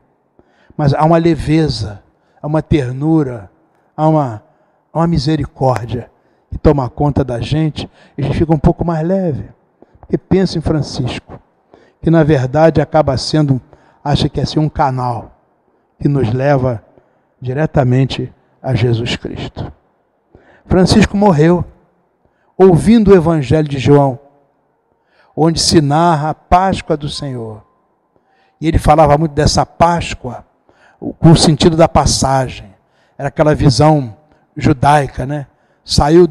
Speaker 1: Mas há uma leveza, há uma ternura, há uma misericórdia que toma conta da gente e a gente fica um pouco mais leve. Porque pensa em Francisco, que na verdade acaba sendo, acha que é assim um canal que nos leva diretamente a Jesus Cristo. Francisco morreu ouvindo o Evangelho de João, onde se narra a Páscoa do Senhor. E ele falava muito dessa Páscoa, com o sentido da passagem. Era aquela visão judaica, né? Saiu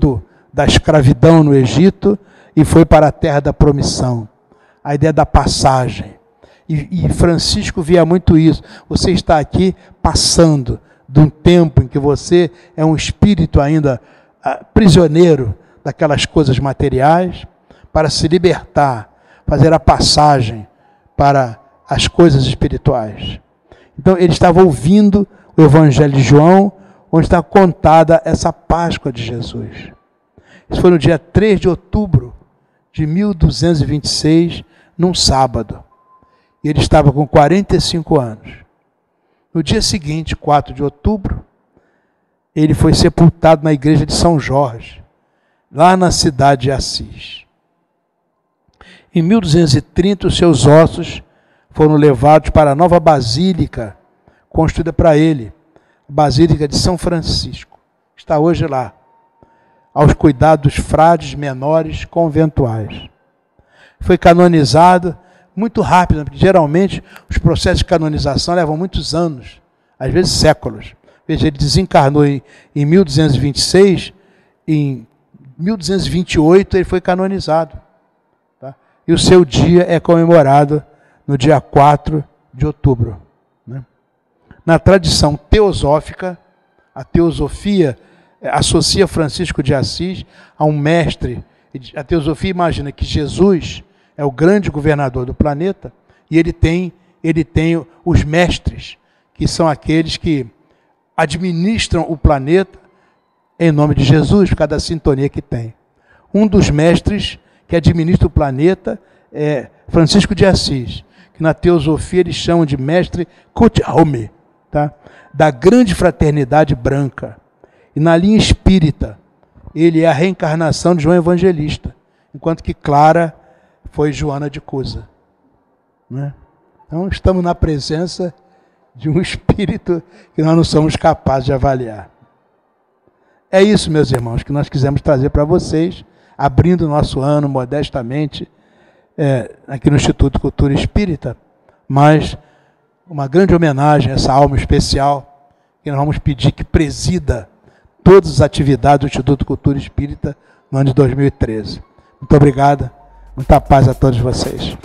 Speaker 1: da escravidão no Egito e foi para a terra da promissão. A ideia da passagem. E Francisco via muito isso. Você está aqui passando de um tempo em que você é um espírito ainda prisioneiro daquelas coisas materiais, para se libertar, fazer a passagem para as coisas espirituais. Então ele estava ouvindo o Evangelho de João, onde está contada essa Páscoa de Jesus. Isso foi no dia 3 de outubro de 1226, num sábado. E ele estava com 45 anos. No dia seguinte, 4 de outubro, ele foi sepultado na igreja de São Jorge, lá na cidade de Assis. Em 1230, os seus ossos foram levados para a nova basílica construída para ele, a Basílica de São Francisco. Está hoje lá, aos cuidados dos frades menores conventuais. Foi canonizado muito rápido, porque geralmente os processos de canonização levam muitos anos, às vezes séculos. Veja, ele desencarnou em 1226, em 1228 ele foi canonizado. Tá? E o seu dia é comemorado no dia 4 de outubro. Né? Na tradição teosófica, a teosofia associa Francisco de Assis a um mestre. A teosofia imagina que Jesus é o grande governador do planeta e ele tem os mestres, que são aqueles que administram o planeta em nome de Jesus, por causa da sintonia que tem. Um dos mestres que administra o planeta é Francisco de Assis, que na teosofia eles chamam de mestre Kuthaume, tá? Da grande fraternidade branca. E na linha espírita, ele é a reencarnação de João Evangelista, enquanto que Clara foi Joana de Cusa. Né? Então estamos na presença de um espírito que nós não somos capazes de avaliar. É isso, meus irmãos, que nós quisemos trazer para vocês, abrindo o nosso ano modestamente, aqui no Instituto Cultura Espírita, mas uma grande homenagem a essa alma especial, que nós vamos pedir que presida todas as atividades do Instituto Cultura Espírita no ano de 2013. Muito obrigado, muita paz a todos vocês.